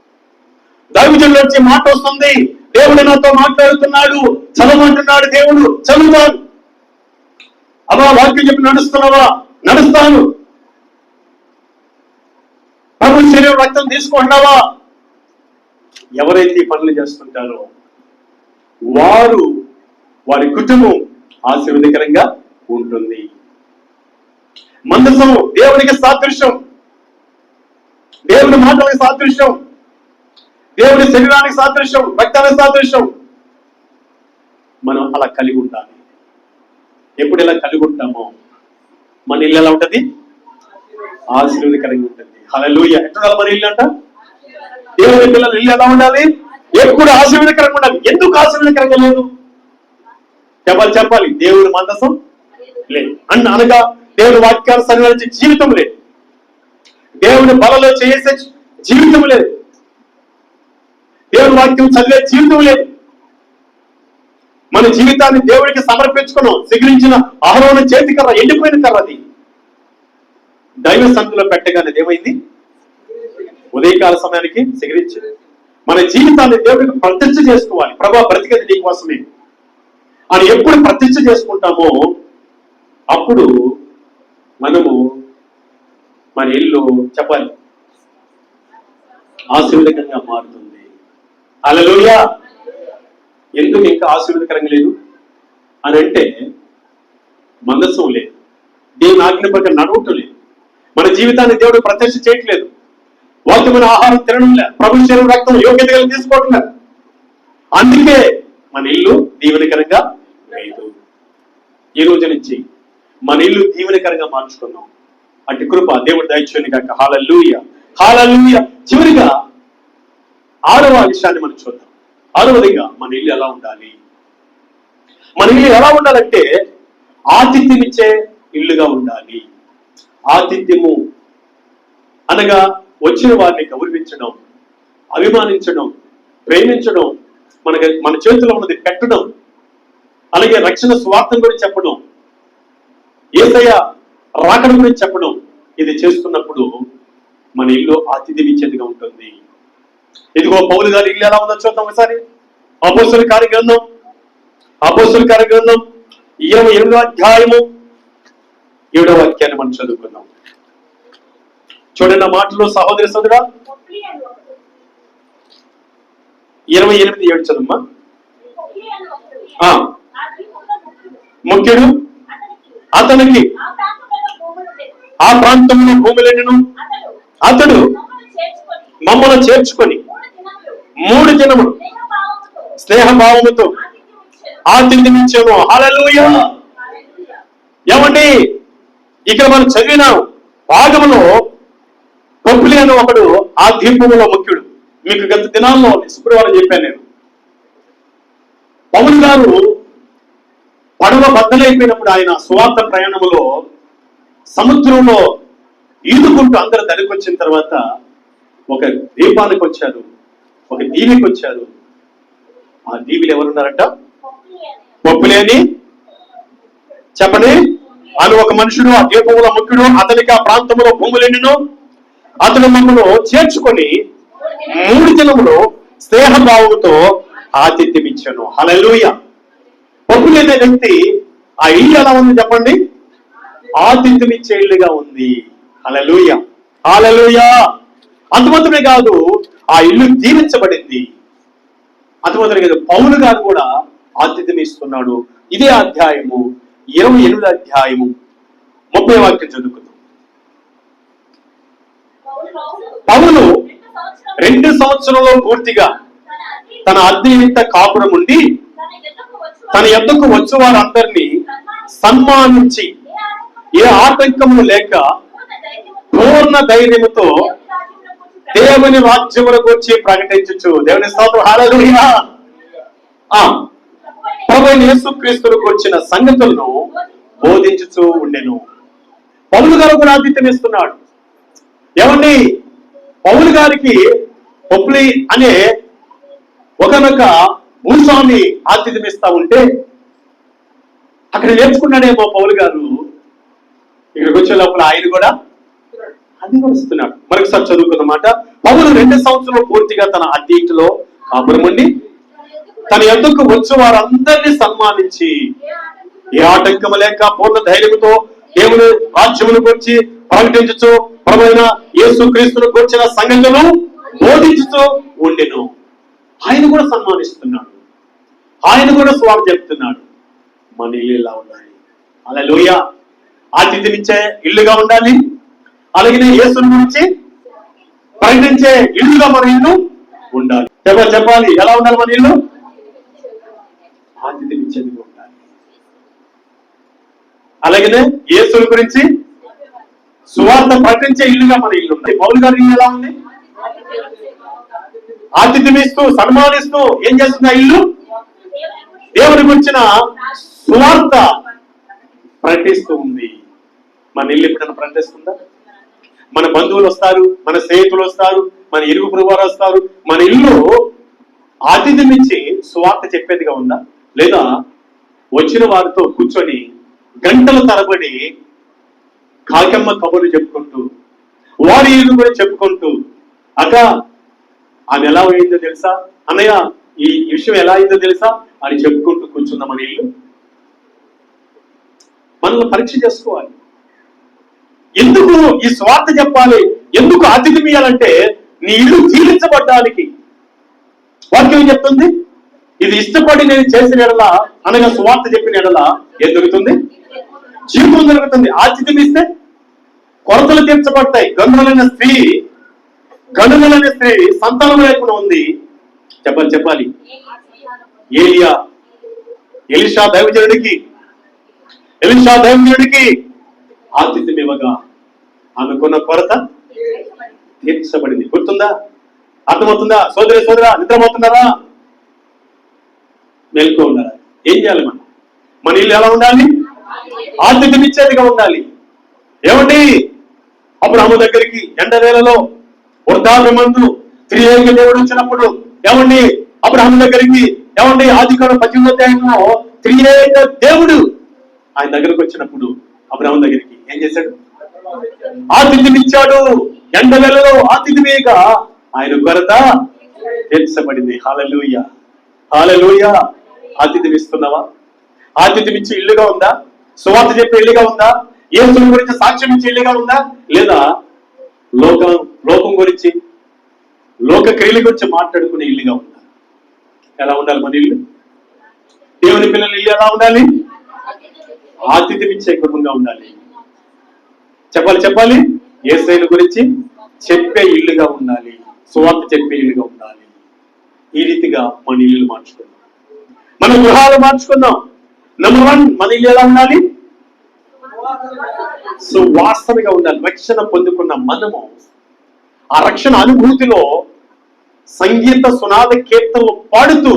దైవజనుల నుంచి మాట వస్తుంది, దేవుడు నాతో మాట్లాడుతున్నాడు, చదవమంటున్నాడు దేవుడు, చదువుతాను. అమ్మా వాక్యం చెప్పి నడుస్తున్నావా? నడుస్తాను. ప్రభు శరీరం రక్తం తీసుకుంటున్నావా? ఎవరైతే ఈ పనులు చేస్తుంటారో వారి కుటుంబం ఆశీర్వదకరంగా ఉంటుంది. మందసం దేవునికి సాదృశ్యం, దేవుని మాటలకు సాదృశ్యం, దేవుని శరీరానికి సాదృశ్యం, రక్తానికి సాదృశ్యం. మనం అలా కలిగి ఉండాలి. ఎప్పుడు ఇలా కలిగి ఉంటామో మన ఇల్లు ఎలా ఉంటుంది? ఆశీర్వదకరంగా ఉంటుంది. హల్లెలూయా. ఎట్లా మన ఇల్లు అంట? దేవుని పిల్లల ఇల్లు ఎలా ఉండాలి? ఎప్పుడు ఆశీర్వదకరంగా ఉండాలి. ఎందుకు ఆశీర్వదకరంగా లేదు? చెప్పాలి. దేవుని మందసం లేదు అనగా దేవుని వాక్యాలు సరివరించే జీవితం లేదు, దేవుని బలలో చేసే జీవితం లేదు, దేవుని వాక్యం చదివే జీవితం లేదు. మన జీవితాన్ని దేవుడికి సమర్పించుకున్నాం. సిగిరించిన అహరోను చేతి కర్ర, ఎండిపోయిన కర్ర, అది దైవ సంఖ్యలో పెట్టగానే ఏమైంది? ఉదయకాల సమయానికి సిగిరించింది. మన జీవితాన్ని దేవుడికి ప్రతిష్ఠ చేసుకోవాలి. ప్రభా, బ్రతికేది నీ కోసమే అని ఎప్పుడు ప్రతిష్ఠ చేసుకుంటామో అప్పుడు మనము మన ఇల్లు చెప్పాలి ఆశీర్వదకరంగా మారుతుంది. హల్లెలూయా. ఎందుకు ఇంకా ఆశీర్వదకరంగా లేదు అని అంటే మందసం లేదు, దేవుని ఆజ్ఞ ప్రకారం నడవటం లేదు, మన జీవితాన్ని దేవుడు ప్రత్యక్ష చేయట్లేదు, వాక్యమైన ఆహారం తినడం లేదు, ప్రభు శరీరం రక్తం యోగ్యతగా తీసుకోవటం లేదు. అందుకే మన ఇల్లు దీవెనకరంగా లేదు. ఈ రోజు నుంచి మన ఇల్లు దీవెనకరంగా మార్చుకున్నాం. అటు కృప దేవుడు దయచేయను గాక. హల్లెలూయా, హల్లెలూయా. చివరిగా 6వ విషయాన్ని మనం చూద్దాం. 6వదిగా మన ఇల్లు ఎలా ఉండాలి? మన ఇల్లు ఎలా ఉండాలంటే ఆతిథ్యం ఇచ్చే ఇల్లుగా ఉండాలి. ఆతిథ్యము అనగా వచ్చిన వారిని గౌరవించడం, అభిమానించడం, ప్రేమించడం, మన చేతిలో ఉన్నది పెట్టడం, అలాగే రక్షణ స్వార్థం గురించి చెప్పడం, యేసయ్య రాకడ గురించి చెప్పడం. ఇది చేస్తున్నప్పుడు మన ఇల్లు ఆతిథ్యం ఇచ్చేదిగా ఉంటుంది. ఇదిగో పౌలు గారి ఇల్లు ఎలా ఉందో చూద్దాం ఒకసారి. అపోస్తలుల కార్యగ్రంథం 28వ అధ్యాయము 7వ వాక్యాన్ని మనం చదువుకుందాం. చూడండి ఆ మాటలో సహోదరి సోదరా. 28:7 చదువుమా. ముఖ్యుడు అతనికి ఆ ప్రాంతంలో భూములెన్నను అతడు మమ్మల్ని చేర్చుకొని 3 దినములు స్నేహభావముతో ఆతిథ్యం ఇచ్చాము. హల్లెలూయా. ఏమండి, ఇక్కడ మనం చదివిన భాగంలో పౌలు అనే ఒకడు ఆ ద్వీపంలో ముఖ్యుడు. మీకు గత దినాల్లో శుక్రవారం చెప్పాను నేను. పౌలు గారు పడవ బద్దలైపోయినప్పుడు ఆయన సువార్త ప్రయాణంలో సముద్రంలో ఈదుకుంటూ అందరూ దరికి వచ్చిన తర్వాత ఒక ద్వీపానికి వచ్చారు, ఒక దీవికి వచ్చారు. ఆ దీవిలో ఎవరున్నారంట? పొప్పులేని చెప్పండి అని ఒక మనుషుడు, ఆ ద్వీపంలో ముఖ్యుడు. అతనికి ఆ ప్రాంతంలో భూములెన్నెను అతను మమ్మల్ని చేర్చుకొని 3 దినములు స్నేహభావంతో ఆతిథ్యం ఇచ్చాను. హల్లెలూయా. పొప్పులేని వ్యక్తి ఆ ఇల్లు ఎలా ఉంది చెప్పండి? ఆతిథ్యం ఇచ్చే ఇల్లుగా ఉంది. హల్లెలూయా, హల్లెలూయా. అంతమాత్రమే కాదు, ఆ ఇల్లు దీవించబడింది. అంతమాత్రమే కాదు, పౌలు గారు కూడా ఆతిథ్యం ఇస్తున్నాడు. ఇదే అధ్యాయము 28వ అధ్యాయము 30వ వాక్యం చదువుకుందాం. పౌలు 2 సంవత్సరంలో పూర్తిగా తన అద్దె ఇంట కాపురం ఉండి తన యొద్దకు వచ్చు వారందరినీ సన్మానించి ఏ ఆటంకము లేక పూర్ణ ధైర్యముతో దేవుని రాజ్యముల గురించి ప్రకటించచ్చు. దేవుని స్తోత్రం. హల్లెలూయా. ప్రభువైన యేసుక్రీస్తును గురించిన సంగతులను బోధించుతూ ఉండెను. పౌలు గారు కూడా ఆతిథ్యం ఇస్తున్నాడు. ఏమండి, పౌలు గారికి పొప్లి అనే ఒకనొక భూస్వామి ఆతిథ్యం ఇస్తా ఉంటే అక్కడ నేర్చుకున్నాడేమో పౌలు గారు. ఇక్కడికి వచ్చే లోపల ఆయన కూడా అది కూడా ఇస్తున్నాడు. మరొకసారి చదువుకున్నమాట. పౌలు 2 సంవత్సరాలు పూర్తిగా తన అద్దె ఇంటిలో కాపురం ఉండి తన యొద్దకు వచ్చే వారందరినీ సన్మానించి ఏ ఆటంకము లేక పూర్ణ ధైర్యంతో దేవుని రాజ్యమును గురించి ప్రకటించుతూ ప్రభువైన యేసుక్రీస్తును గురించిన సంగతులను బోధించుతూ ఉండెను. ఆయన కూడా సన్మానిస్తున్నాడు. ఆయన కూడా సువార్త చెప్తున్నాడు. మన ఇల్లు ఇలా ఉండాలి. హల్లెలూయా. ఆతిథ్యమిచ్చే ఇల్లుగా ఉండాలి. అలాగే యేసుని గురించి ప్రకటించే ఇల్లుగా మన ఇల్లు ఉండాలి. చెప్పాలి ఎలా ఉండాలి మన ఇల్లు? ఆతిథ్యమిచ్చేదిగా ఉండాలి. అలాగనే యేసుని గురించి సువార్త ప్రకటించే ఇల్లుగా మన ఇల్లు ఉండాలి. పౌలు గారి ఇల్లు ఎలా ఉంది? ఆతిథ్యమిస్తూ సన్మానిస్తూ ఏం చేస్తుంది ఆ ఇల్లు? దేవుని గురించిన సువార్త ప్రకటిస్తూ ఉంది. మన ఇల్లు ఎప్పుడైనా ప్రకటిస్తుందా? మన బంధువులు వస్తారు, మన స్నేహితులు వస్తారు, మన ఇరుగు పొరుగువారు వస్తారు. మన ఇల్లు ఆతిథ్యం ఇచ్చి సువార్త చెప్పేదిగా ఉందా? లేదా వచ్చిన వారితో కూర్చొని గంటల తరబడి కాకమ్మ కబుర్లు చెప్పుకుంటూ వారి ఇల్లు కూడా చెప్పుకుంటూ, అక్క ఆమె ఎలా అయిందో తెలుసా, అన్నయ్య ఈ విషయం ఎలా అయిందో తెలుసా అని చెప్పుకుంటూ కూర్చున్న మన ఇల్లు? మనల్ని పరీక్ష చేసుకోవాలి. ఎందుకు ఈ స్వార్థ చెప్పాలి? ఎందుకు ఆతిథ్యం ఇవ్వాలంటే నీ ఇల్లు జీవించబడ్డానికి. వాక్యం చెప్తుంది, ఇది ఇష్టపడి నేను చేసిన ఎడల, అనగా స్వార్థ చెప్పిన ఎడల ఏం దొరుకుతుంది? జీవితం దొరుకుతుంది. ఆతిథ్యం ఇస్తే కొరతలు తీర్చబడతాయి. గనులైన స్త్రీ సంతానం లేకుండా ఉంది. చెప్పాలి ఎలీషా దైవజనుడికి ఆతిథ్యం ఇవ్వగా ఆమెకున్న కొరత తీర్చబడింది. గుర్తుందా? అర్థమవుతుందా? సోదరా నిద్రపోతున్నారా? మేల్కో ఉన్నారా? ఏం చేయాలి? మన ఇల్లు ఎలా ఉండాలి? ఆతిథ్యం ఇచ్చేదిగా ఉండాలి. ఏమండి అబ్రహాము దగ్గరికి ఎండవేళలో వృద్ధాప్యమందు త్రియేక దేవుడు వచ్చినప్పుడు ఏమండి అబ్రహాము దగ్గరికి ఏమండి ఆదికాండం 18వ అధ్యాయంలో త్రియేక దేవుడు ఆయన దగ్గరకు వచ్చినప్పుడు అబ్రహాము దగ్గరికి ఏం చేశాడు? ఆతిథ్యం ఇచ్చాడు. ఎండవేళలో ఆతిథ్యమేగా ఆయన కొరత తీర్చబడింది. హల్లెలూయా. ఆతిథ్యం ఇస్తున్నావా? ఆతిథ్యం ఇచ్చే ఇల్లుగా ఉందా? సువార్త చెప్పే ఇల్లుగా ఉందా? యేసుని గురించి సాక్ష్యం ఇచ్చే ఇల్లుగా ఉందా? లేదా లోకం గురించి లోక క్రియల గురించి మాట్లాడుకునే ఇల్లుగా ఉందా? ఎలా ఉండాలి మన ఇల్లు? దేవుని పిల్లల ఇల్లు ఎలా ఉండాలి? ఆతిథ్యం ఇచ్చే కుటుంబంగా ఉండాలి. చెప్పాలి యేసయ్యను గురించి చెప్పే ఇల్లుగా ఉండాలి. సువార్త చెప్పే ఇల్లుగా ఉండాలి. ఈ రీతిగా మన ఇల్లు మార్చుకుందాం, మన గృహాలు మార్చుకుందాం. నెంబర్ 1 మన ఇల్లు ఎలా ఉండాలి? సువాసనగా ఉండాలి. రక్షణ పొందుకున్న మనము ఆ రక్షణ అనుభూతిలో సంగీత సునాద కీర్తనలు పాడుతూ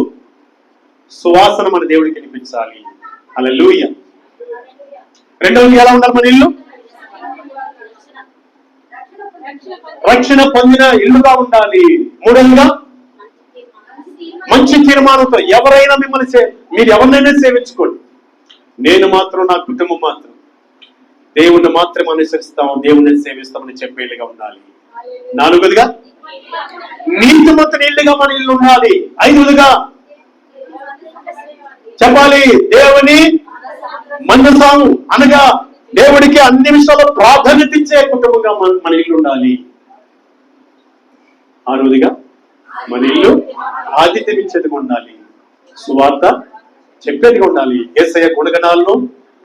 సువాసన మన దేవుడికి వినిపించాలి. హల్లెలూయా. రెండవది ఎలా ఉండాలి మన ఇల్లు? రక్షణ పొందిన ఇల్లుగా ఉండాలి. మూడవదిగా మంచి తీర్మానంతో ఎవరైనా మీరు ఎవరినైనా సేవించుకోండి, నేను మాత్రం నా కుటుంబం మాత్రం దేవుణ్ణి మాత్రం అనుసరిస్తాం, దేవుణ్ణి సేవిస్తామని చెప్పేళ్ళుగా ఉండాలి. నాలుగోదిగా నీతిమంతుని ఇల్లుగా మన ఇల్లు ఉండాలి. ఐదవదిగా చెప్పాలి దేవుని మనసాము, అనగా దేవుడికి అన్ని విషయాల్లో ప్రాధాన్యత ఇచ్చే కుటుంబంగా మన ఇల్లు ఉండాలి. ఆరోదిగా మన ఇల్లు ఆతిథ్యం ఇచ్చేదిగా ఉండాలి. సువార్త చెప్పేదిగా ఉండాలి. యేసయ్య గుణగణాలను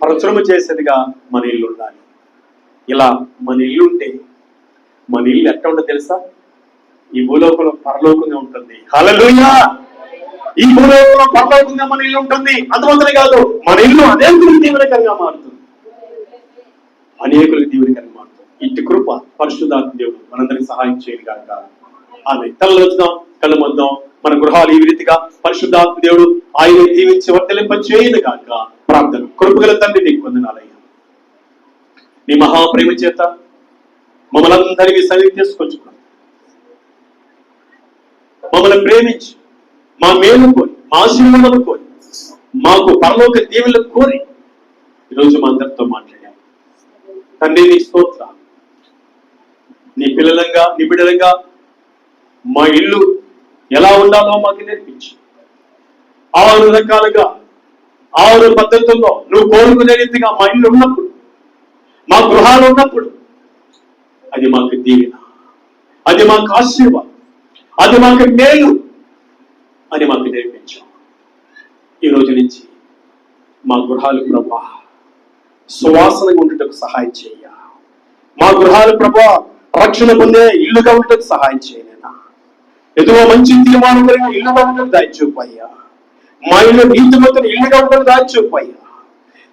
ప్రచురణ చేసేదిగా మన ఇల్లు ఉండాలి. ఇలా మన ఇల్లు ఉంటే మన ఇల్లు ఎట్లా ఉంటుందో తెలుసా? ఈ భూలోకంలో పరలోకంగా ఉంటుంది. హల్లెలూయా. ఈ భూలోకంలో పరలోకంగా మన ఇల్లు ఉంటుంది. అంతమాత్రమే కాదు, మన ఇల్లు అనేకులకు దీవెనకరంగా మారుతుంది. ఇట్టి కృప పరిశుద్ధాత్మ దేవుడు మనందరికి సహాయం చేయను కాక. ఆమె తలలో వచ్చుదాం, కళ్ళు మొద్దాం. మన గృహాలు ఈ రీతిగా పరిశుద్ధాత్మ దేవుడు ఆయన దీవించి వర్తలింప చేయను కాక. ప్రార్థన. కృపగల తండ్రి నీకు వందనాలయ్యా. నీ మహాప్రేమ చేత మమ్మల్ని అందరికీ సన్నిధి తీసుకొచ్చుకున్నాం. మమ్మల్ని ప్రేమించి మా మేలు కోరి, మా ఆశీర్వాదాలు కోరి, మాకు పరలోక దీవెనలు కోరి ఈరోజు మా అందరితో మాట్లాడాం. తండ్రి నీ స్తోత్రాలు. నీ బిడ్డలంగా మా ఇల్లు ఎలా ఉండాలో మాకు నేర్పించి 6 రకాలుగా 6 పద్ధతుల్లో నువ్వు కోరుకునే రీతిగా మా ఇల్లు ఉన్నప్పుడు, మా గృహాలు ఉన్నప్పుడు అది మాకు దీవెన, అది మాకు ఆశీర్వాదం, అది మాకు మేలు అని మాకు నేర్పించాం. ఈ రోజు నుంచి మా గృహాలు ప్రభా సువాసనగా ఉండటకు సహాయం చేయ. మా గృహాలు ప్రభా రక్షణ పొందే ఇల్లుగా ఉండటకు సహాయం చేయలేనా. ఎదుగో మంచి తీర్మానం కలిగిన ఇల్లుగా ఉండటకు దాచిపోయ్యా. మా ఇల్లు నీతిమంతుని ఇల్లుగా ఉండటకు దాచిపోయ్యా.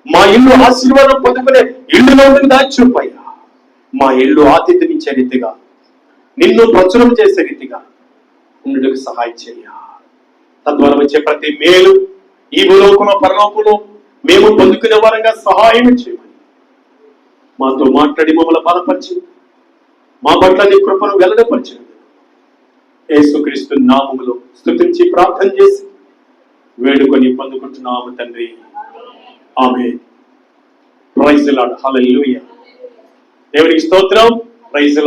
మా ఇల్లు ఆశీర్వాదం పొందుకునే ఇల్లుగా ఉండటకు దాచిపోయ్యా. మా ఇల్లు ఆతిథ్యమిచ్చే రీతిగా, నిన్ను ప్రచురం చేసే రీతిగా ఉండటకు సహాయం చేయ. తద్వారా వచ్చే ప్రతి మేలు ఈ భూలోకంలో పరలోకంలో మేము పొందుకునే వారంగా సహాయం చేయమని మాతో మాట్లాడి మమ్మల్ని బలపరిచి మా పట్ల నీ కృపను వెల్లడపరిచినందుకు యేసుక్రీస్తు నామములో స్తుతించి ప్రార్థన చేసి వేడుకొని పొందుకుంటున్నాము తండ్రి. Amen. Praise the lord. Hallelujah. దేవునికి స్తోత్రం. Praise the lord.